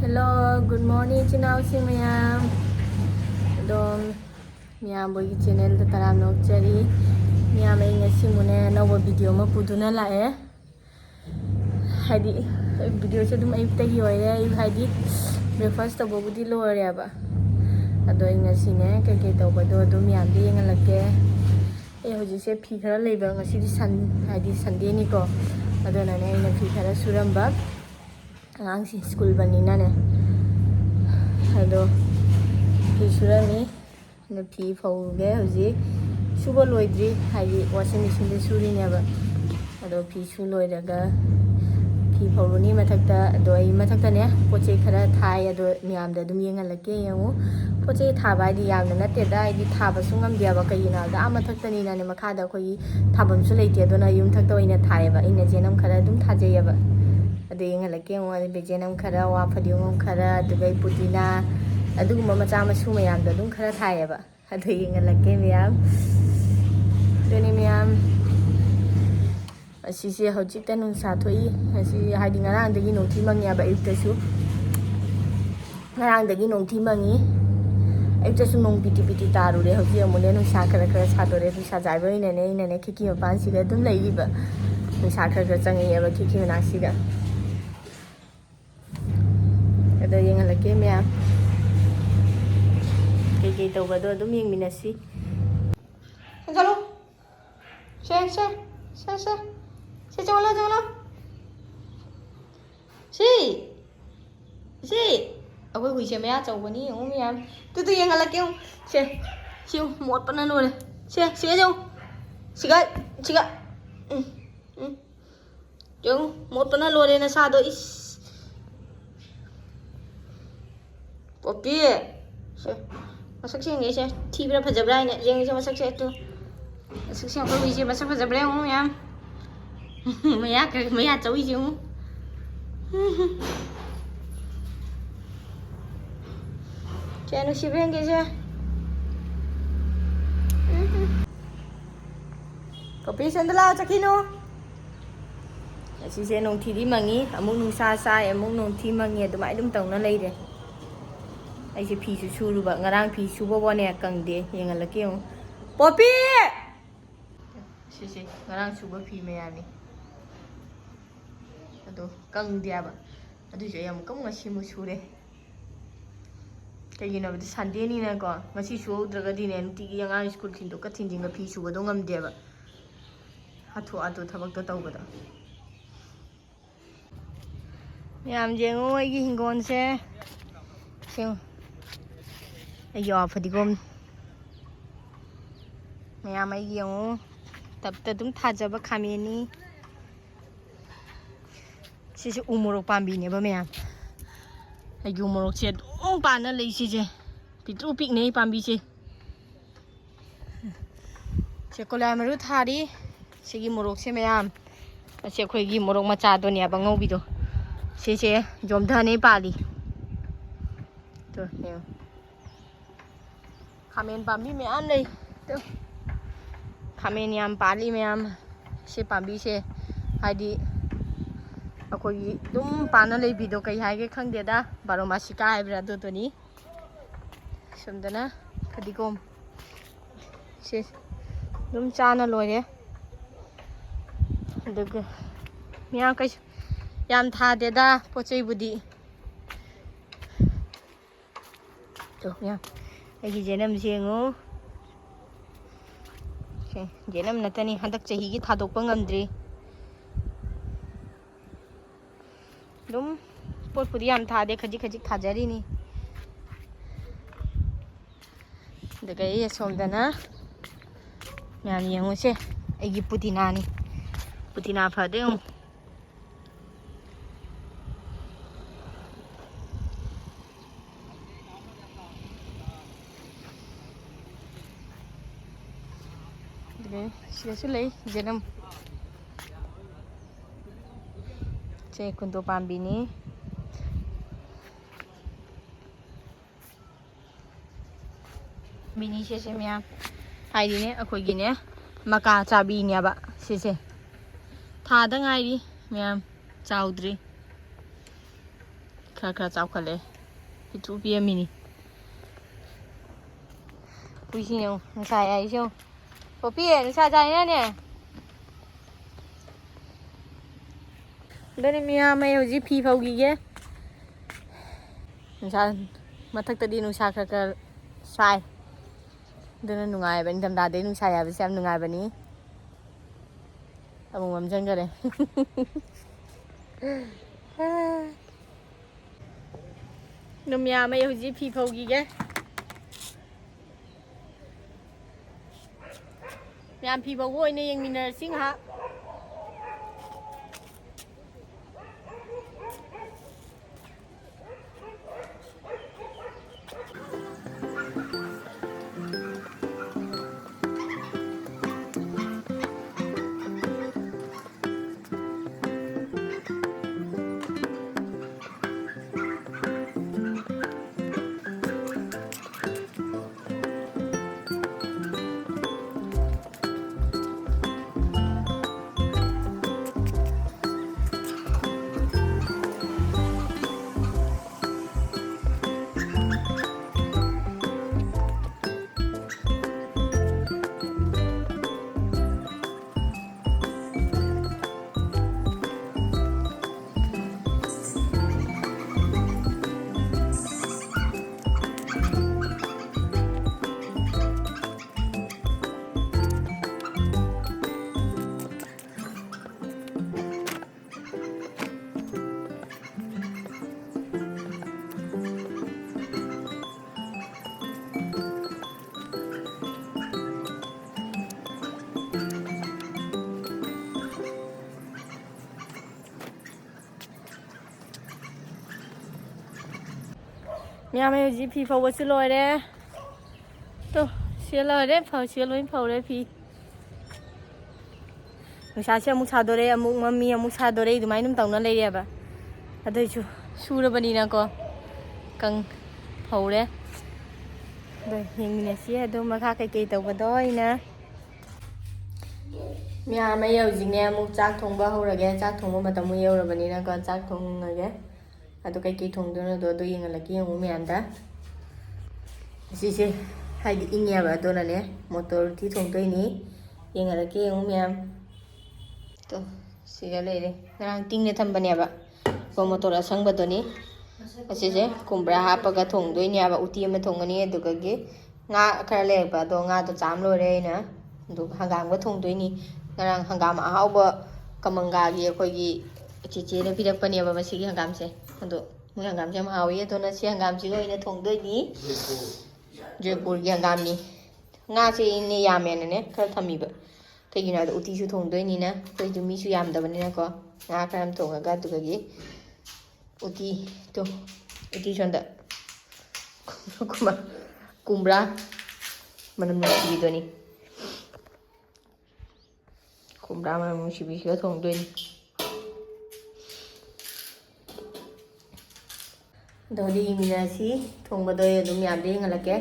Hello, good morning channel si mayam. Adom miyam boy channel ta taram nok chari. Miyam ay ngasi mune nawa video ma puduna la Hadi video sa dum ayup tagi oye hadi breakfast tabo budi lo ore ba. Ado ay ngasi ne kay taw ba do miyam di ngalake. Hoji se phi khara leiba ngasi di hadi Sunday ni ko. Ado na ne na phi khara suram ba. Ang si school banina ne ado phi surami na phi fauge hoji suba loidri haji washing machine de suri ne ba ado phi su loidaga phi fauruni mathakta ado ai mathakta ne poche khara thai ado miyam da dum yengalake yangu poche thaba di yamna natte da ai di thaba sungam dia ba kayina da mathakta ni na ne makha da khoi thabam su leite ado na yum thakta oina thai ba ina jenam khara dum thaje ba ado yengalake mo ade bejenam khara wa phadiom khara dugai putina aduguma macha masu mayam da dum khara thai ba ado yengalake miyam doni miyam asi se hojik ta nung sa thoi asi haidi ngarang dagi nong thi mangya ba ayuk ta su ngarang dagi nong thi mangi ayuk ta su nong piti piti taru re hoji amune nung sa khara khara sa dore du sa jai ba ine ne khiki ma pan si ga dum lai ri ba nung sa khara khara changi ya ba khiki ma si ga ado yengalake miyam kay taw ba do dum yengminasi chalo se chalo si aku hui se maya chaw bani ong miyam tu yengalake se siu mot pa na no le se jo siga jong mot pa na lo le na sa do is Poppy se masak se nge se thi bra phajabra ne jeng se masak se tu masak se ko wi se masak phajabra ong miyam maya chawi se ong Chano si Bengi siya. Kopi sandala chakino. Asi se nong thi di mangi amuk nung sa amuk nong thi mangi adumai dum tong na leide. Ai se phi su suru ba ngarang phi su bo ne kang de yengalake ong. Poppy. Si ngarang su ba phi me ani. Ado kang dia ba. Adu je yam kam ngasi mu sure. Kay na Sunday ni na ko ngasi su draga di ne tigi yang ang school thin to ka thin jinga phi su ba do ngam de ba hathu atu thabak to taw ba da yam jengo ai gi hingon se sing ai yo phadigom mayam ai gi yang tab ta dum thaja ba khameni si umurok pambi ne ba mayam ai gi umurok che dum pa na lei si je pitru pik nei pambi se Sekolah maru thari sigi morok se mayam se khoi gi morok macha do ne ba ngau bi do se jomda nei pali to ne khamen pambi me an nei to khamen yam pali mayam se pambi se hadi akoi dum pana lei bi do kai hai ge khang de da baro masika ai bra do to ni somdana khadigom se dum chana loire aduga miyam kai yam tha de da pochei budi to miyam ai gi jenam jengo se jenam natani hadak chahi gi thadok pa ngamdri dum pot puri yam tha de khajik thajari ni daga ye somdana miyam yengu se aigi putina ni putina phade ong daga sila sulai jenam se kunto pambi ni bini se miyam hai di ne akhoi gi ne maka chabi ne ba se tha da ngai ri miyam chaudri खरा चावखले पितृ पियमिनी हुईसिनो नुसा याइसो पोपी नुसा जाइनाने दोने मिया मैं होजी फी फौगीगे नुसा मथक्तदी नुसा खरा साइ दोने नुंगाइबनी दमदादे नुसा याबसे याम नुंगाइबनी अमुक ममजंगरे नुमिया मैं होजी फी फौगीगे ma'am फी फौगो ओइने यंगमिनरसि ngha nhà mày gì phi phâu bớt lôi đấy, tôi xía lôi đấy phâu xía lôi phâu đấy phi, người xa xưa múc sao đồ đấy, múc mami múc sao đồ đấy, tụi mày nung tàu nó lấy đi à, à đây chú su rồi bên đi nào co, cần phâu đấy, đây hiện mình xía đồ mà khác cái tàu bên đó nè, nhà mày yêu gì nè múc chắc thùng bao rồi ghé chắc thùng mà tao mua yêu rồi bên đi nào co chắc thùng rồi ghé ಅದು ಕೈ ಥೊಂಗ್ದೋನದು ಅದು ಹಿಂಗಲಕ್ಕಿ ಒಮ್ಮೆ ಅಂತ ಸಿಸೆ ಹಾಗೆ ಇಂಗ್ಯಾಬ ಅದೋನನೆ motor thi thongdoini ಹಿಂಗಲಕ್ಕಿ ಒಮ್ಮೆ to siga leire ngarang tingне thambaneba ko motor asangbadoni asise kumbra hapaga thongdoini aba uti ama thongani adugagi nga khara leba do nga do cham lore na du hangam ga thongdoini ngarang hangam ahauba kamanga gi akoigi chiche na pirakpani aba masigi hangam se अदो मैं हंगाम से हावी है तो ना से हंगाम से कोई ना थोंग दो नी जयपुर की हंगाम नी ना से इन्हें यामे ने कर थमी ब कहीं ना तो उती शु थोंग दो नी ना कोई जो मी शु याम दबने ना को ना कर हम थोंगा का तो कहीं उती चंदा कुम्बरा मनम मुशी भी तो नी कुम्बरा मनम मुशी भी शु थोंग दो नी दोली मिनासी थोंबदो अदुम यामदे ngलके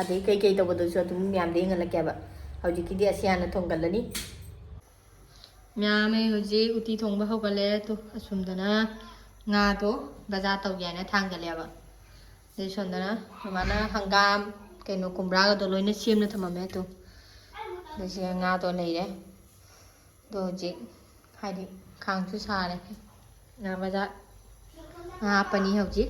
अदे कई कई तबदोसु अदुम यामदे ngलके बा हौजिकिदि असियाना थोंगलनी म्यामे हौजि उती थोंबा हौगले तो असुमदना nga तो बाजार तौयाना थांगलेबा दे सोंदना माना हंगाम कइनो कुमरा गदो लोइना सेमना थममे तो दसे nga तो लेरे दो हौजि हादि खांगसु सारे ना बाजार पनी हौजी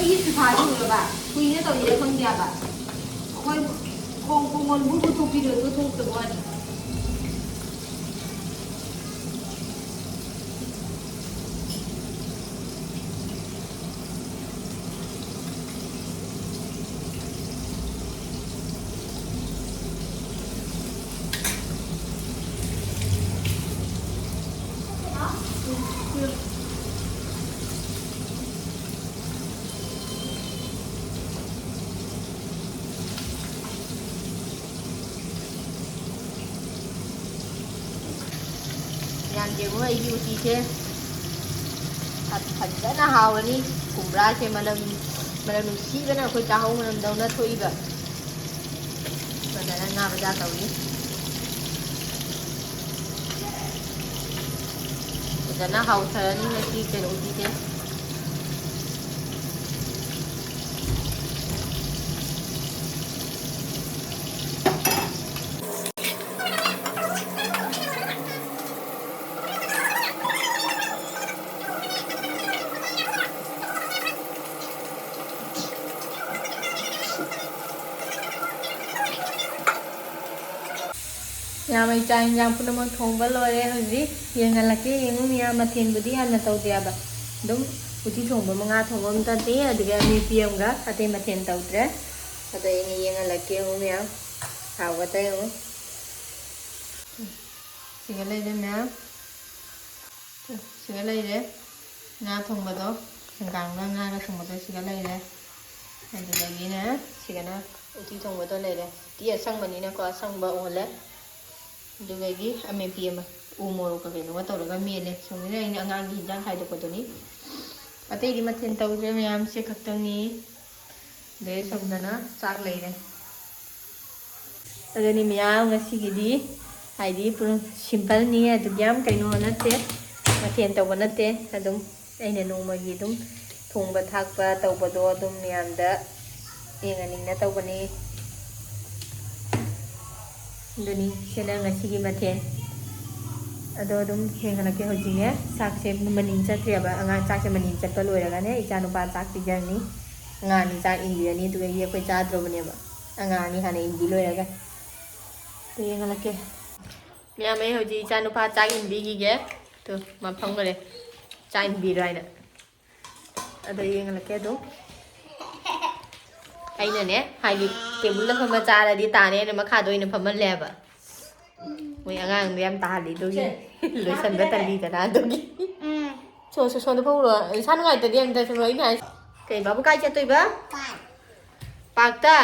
ये सिफारी हो बा कुई ने तो ये खंग दिया बा कोई कोंगोन बुबु तो पीरो तो थोक तो वानी Yan dia gua ini uti je. ꯐꯖꯅ ꯍꯥꯎꯔꯅꯤ ꯀꯨꯝꯕ꯭ꯔꯥꯁꯦ ꯃꯅꯝ ꯅꯨꯡꯁꯤꯕꯅ ꯑꯩꯈꯣꯏ ꯆꯥꯍꯧ ꯃꯅꯝꯗꯧꯅ ꯊꯣꯛꯏꯕ ꯐꯖꯅ ꯉꯥ ꯃꯆꯥ ꯇꯧꯔꯤ ꯐꯖꯅ ꯍꯥꯎꯊꯔꯅꯤ ꯉꯁꯤ ꯀꯩꯅꯣ ꯎꯇꯤꯁꯦ ꯃꯌꯥꯝ ꯆꯥꯛ ꯏꯟꯖꯥꯡ ꯄꯨꯝꯅꯃꯛ ꯊꯣꯡꯕ ꯂꯣꯏꯔꯦ ꯍꯧꯖꯤꯛ ꯌꯦꯡꯍꯜꯂꯛꯀꯦ ꯌꯦꯡꯉꯨ ꯃꯌꯥꯝ ꯃꯊꯦꯜꯕꯨꯗꯤ ꯌꯥꯝꯅ ꯇꯧꯗꯦꯕ ꯑꯗꯨꯝ ꯎꯇꯤ ꯊꯣꯡꯕ ꯉꯥ ꯊꯣꯡꯕ ꯑꯃ ꯇꯠꯇꯦ ꯑꯗꯨꯒ ꯑꯃꯦꯠꯄꯤ ꯑꯃꯒ ꯑꯇꯩ ꯃꯊꯦꯜ ꯇꯧꯗ꯭ꯔꯦ ꯑꯗꯣ ꯑꯩꯅ ꯌꯦꯡꯍꯜꯂꯛꯀꯦ ꯌꯦꯡꯉꯨ ꯃꯌꯥꯝ ꯍꯥꯎꯒꯗ꯭ꯔꯥ ꯌꯦꯡꯉꯨ ꯁꯤꯒ ꯂꯩꯔꯦ ꯃꯌꯥꯝ ꯁꯤꯒ ꯂꯩꯔꯦ ꯉꯥ ꯊꯣꯡꯕꯗꯣ ꯍꯪꯒꯥꯝꯒ ꯉꯥꯒ ꯊꯣꯡꯕꯗꯣ ꯁꯤꯒ ꯂꯩꯔꯦ ꯑꯗꯨꯗꯒꯤꯅꯦ ꯁꯤꯒꯅ ꯎꯇꯤ ꯊꯣꯡꯕꯗꯣ ꯂꯩꯔꯦ ꯎꯇꯤ ꯑꯁꯪꯕꯅꯤꯅꯀꯣ ꯑꯁꯪꯕ ꯑꯣꯜꯂꯦ ꯑꯗꯨꯗꯒꯤ ꯑꯃꯦꯠꯄꯤ ꯑꯃ ꯎ ꯃꯣꯔꯣꯛꯀ ꯀꯩꯅꯣꯒ ꯇꯧꯔꯒ ꯃꯦꯠꯂꯦ ꯁꯣꯝꯗꯅ ꯑꯩꯅ ꯑꯉꯥꯡꯒꯤ ꯍꯤꯟꯖꯥꯡ ꯈꯥꯏꯗꯣꯛꯄꯗꯨꯅꯤ ꯑꯇꯩꯗꯤ ꯃꯊꯦꯜ ꯇꯧꯗ꯭ꯔꯦ ꯃꯌꯥꯝꯁꯦ ꯈꯛꯇꯪꯅꯤ ꯑꯗꯩ ꯁꯣꯝꯗꯅ ꯆꯥꯛ ꯂꯩꯔꯦ ꯑꯗꯨꯅꯤ ꯃꯌꯥꯝ ꯉꯁꯤꯒꯤꯗꯤ ꯍꯥꯏꯗꯤ ꯁꯤꯝꯄꯜꯅꯤ ꯑꯗꯨꯛ ꯌꯥꯝ ꯀꯩꯅꯣ ꯅꯠꯇꯦ ꯃꯊꯦꯜ ꯇꯧꯕ ꯅꯠꯇꯦ ꯑꯗꯨꯝ ꯑꯩꯅ ꯅꯣꯡꯃꯒꯤ ꯑꯗꯨꯝ ꯊꯣꯡꯕ ꯊꯥꯛꯄ ꯇꯧꯕꯗꯣ ꯑꯗꯨꯝ ꯃꯌꯥꯝꯗ ꯌꯦꯡꯍꯟꯅꯤꯡꯅ ꯇꯧꯕꯅꯤ ꯑꯗꯨꯅꯤ ꯁꯤꯅ ꯉꯁꯤꯒꯤ ꯃꯊꯦꯜ ꯑꯗꯣ ꯑꯗꯨꯝ ꯌꯦꯡꯍꯜꯂꯛꯀꯦ ꯍꯧꯖꯤꯛꯅꯦ ꯆꯥꯛꯁꯦ ꯃꯅꯤꯟ ꯆꯠꯈ꯭ꯔꯦꯕ ꯑꯉꯥꯡ ꯆꯥꯛꯁꯦ ꯃꯅꯤꯟ ꯆꯠꯄ ꯂꯣꯏꯔꯒꯅꯦ ꯏꯆꯥ ꯅꯨꯄꯥ ꯆꯥꯛ ꯄꯤꯖꯔꯅꯤ ꯑꯉꯥꯡꯅꯤ ꯆꯥꯛ ꯏꯟꯕꯤꯔꯅꯤ ꯑꯗꯨꯒ ꯑꯩꯈꯣꯏ ꯆꯥꯗ꯭ꯔꯕꯅꯦꯕ ꯑꯉꯥꯡꯅꯤ ꯍꯥꯟꯅ ꯏꯟꯕꯤ ꯂꯣꯏꯔꯒ ꯌꯦꯡꯍꯜꯂꯛꯀꯦ ꯃꯌꯥꯝ ꯑꯩ ꯍꯧꯖꯤꯛ ꯏꯆꯥ ꯅꯨꯄꯥ ꯆꯥꯛ ꯏꯟꯕꯤꯈꯤꯒꯦ ꯇꯨ ꯃꯐꯝꯒꯔꯦ ꯆꯥꯛ ꯏꯟꯕꯤꯔꯣ ꯍꯥꯏꯅ ꯑꯗꯣ ꯌꯦꯡꯍꯜꯂꯛꯀꯦ ꯑꯗꯨꯝ ꯑꯩꯅꯅꯦ ꯍꯥꯏꯗꯤ ꯇꯦꯕꯜꯗ ꯐꯝꯃ ꯆꯥꯔꯗꯤ ꯇꯥꯅꯦꯅ ꯃꯈꯥꯗ ꯑꯣꯏꯅ ꯐꯝꯍꯜꯂꯦꯕ ꯃꯣꯏ ꯑꯉꯥꯡꯗꯣ ꯌꯥꯝ ꯇꯥꯍꯜꯂꯤ ꯑꯗꯨꯒꯤ ꯂꯣꯏꯁꯟꯕ ꯇꯜꯂꯤꯗꯅ ꯑꯗꯨꯒꯤ ꯁꯣꯟꯗ ꯐꯧꯔꯣ ꯏꯁꯥ ꯅꯨꯡꯉꯥꯏꯇꯗꯤ ꯑꯝꯇ ꯁꯨꯝ ꯑꯩꯅ ꯍꯥꯏ ꯀꯩ ꯕꯥꯕꯨ ꯀꯥꯏ ꯆꯠꯇꯣꯏꯕ ꯄꯥꯛꯇ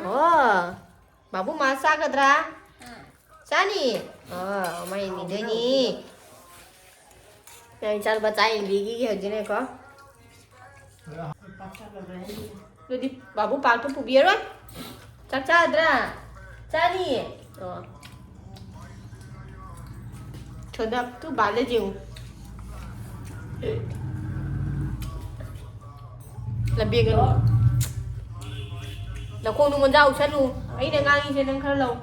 ꯑꯣ ꯕꯥꯕꯨ ꯃꯥ ꯆꯥꯒꯗ꯭ꯔꯥ ꯆꯥꯅꯤ ꯑꯃ ꯏꯟꯕꯤꯗꯣꯏꯅꯤ ꯏꯆꯥ ꯅꯨꯄꯥ ꯆꯥꯛ ꯏꯟꯕꯤꯈꯤꯒꯦ ꯍꯧꯖꯤꯛꯅꯦꯀꯣ ꯑꯗꯨꯗꯤ ꯕꯥꯕꯨ ꯄꯥꯛꯇꯣ ꯄꯨꯕꯤꯔꯔꯣꯏ ꯆꯥꯛ ꯆꯥꯗ꯭ꯔꯥ ꯆꯥꯅꯤꯌꯦ ꯑꯣ छोटा तू बाले जीव ꯂꯝꯕꯦꯒꯅꯨ ꯅꯈꯣꯡꯗꯨ ꯃꯣꯟꯖꯥ ꯎꯁꯜꯂꯨ ꯑꯩꯅ ꯉꯥꯡꯉꯤꯁꯦ ꯅꯪ ꯈꯔ ꯂꯧ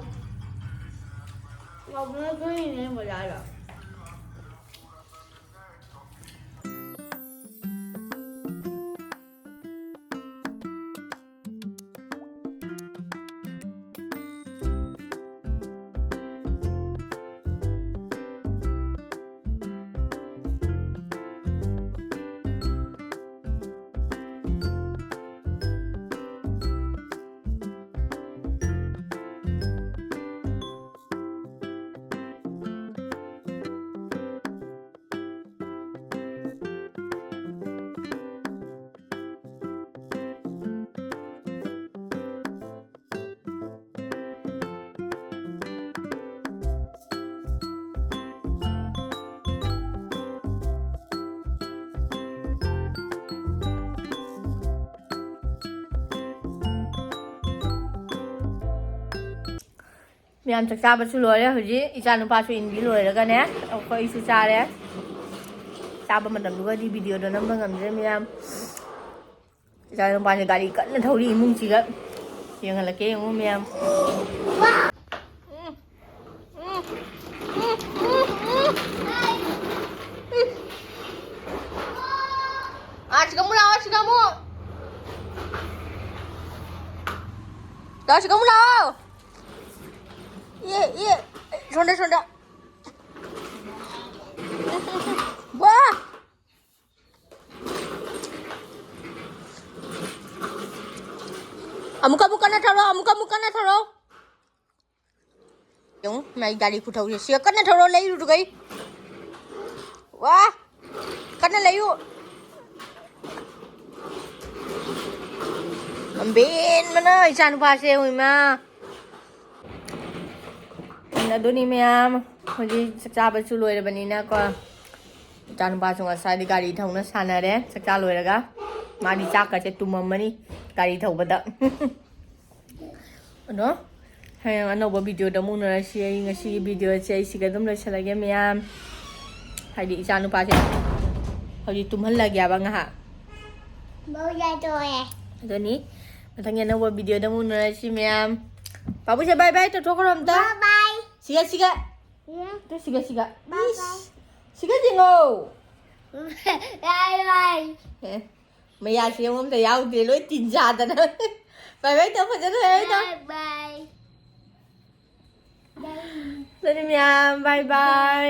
ꯂꯧꯕꯅꯦ ꯃꯣꯖꯥꯗꯣ ꯃꯌꯥꯝ ꯆꯥꯛ ꯆꯥꯕꯁꯨ ꯂꯣꯏꯔꯦ ꯍꯧꯖꯤꯛ ꯏꯆꯥ ꯅꯨꯄꯥꯁꯨ ꯏꯟꯕꯤ ꯂꯣꯏꯔꯒꯅꯦ ꯑꯩꯈꯣꯏꯁꯨ ꯆꯥꯔꯦ ꯆꯥꯕ ꯃꯇꯝꯗꯨꯒꯗꯤ ꯚꯤꯗꯤꯑꯣꯗꯣ ꯅꯝꯕ ꯉꯝꯗ꯭ꯔꯦ ꯃꯌꯥꯝ ꯏꯆꯥ ꯅꯨꯄꯥꯁꯦ ꯒꯥꯔꯤ ꯀꯟꯅ ꯊꯧꯔꯤ ꯏꯃꯨꯡꯁꯤꯒ ꯌꯦꯡꯍꯜꯂꯛꯀꯦ ꯌꯦꯡꯉꯨ ꯃꯌꯥꯝ Siga mo lao, siga mo. Dah siga mo lao. Ye. Sonda. Wah. Amuka na tharo. Yung may gali ku thau siya kana tharo layu du gai. Wah. Kana layu. Ambin mana isan pase hui ma. ꯑꯗꯨꯅꯤ ꯃꯌꯥꯝ ꯍꯧꯖꯤꯛ ꯆꯥꯛ ꯆꯥꯕꯁꯨ ꯂꯣꯏꯔꯕꯅꯤꯅꯀꯣ จานบาสงอาศัยดีการีทงนั้นสานเร่สักจ้าเลยละกะมาดีจักกันจะตุ้มมันนี่การีทงบัดเนาะให้อันนั้นว่าวิดีโอดมูนอะไรสิไอ้เงี้ยสิวิดีโอเช่สิกันตุ้มเลยเช่ละแกเมียให้ดีจานุปาเช่เขาดีตุ้มหันละแกบ้างฮะตัวนี้มาทั้งเงี้ยนะว่าวิดีโอดมูนอะไรสิเมียป้าบุษบายบายตัวทุกคนตาสิกะสิกะตัวสิกะสิกะสิกะจริงโอ้ไม่อยากเสียมันแต่ยาวเดี๋ยวเลยติดจานแต่นะไปไปตัวพอจะได้ตัวสวัสดีเมียบายบาย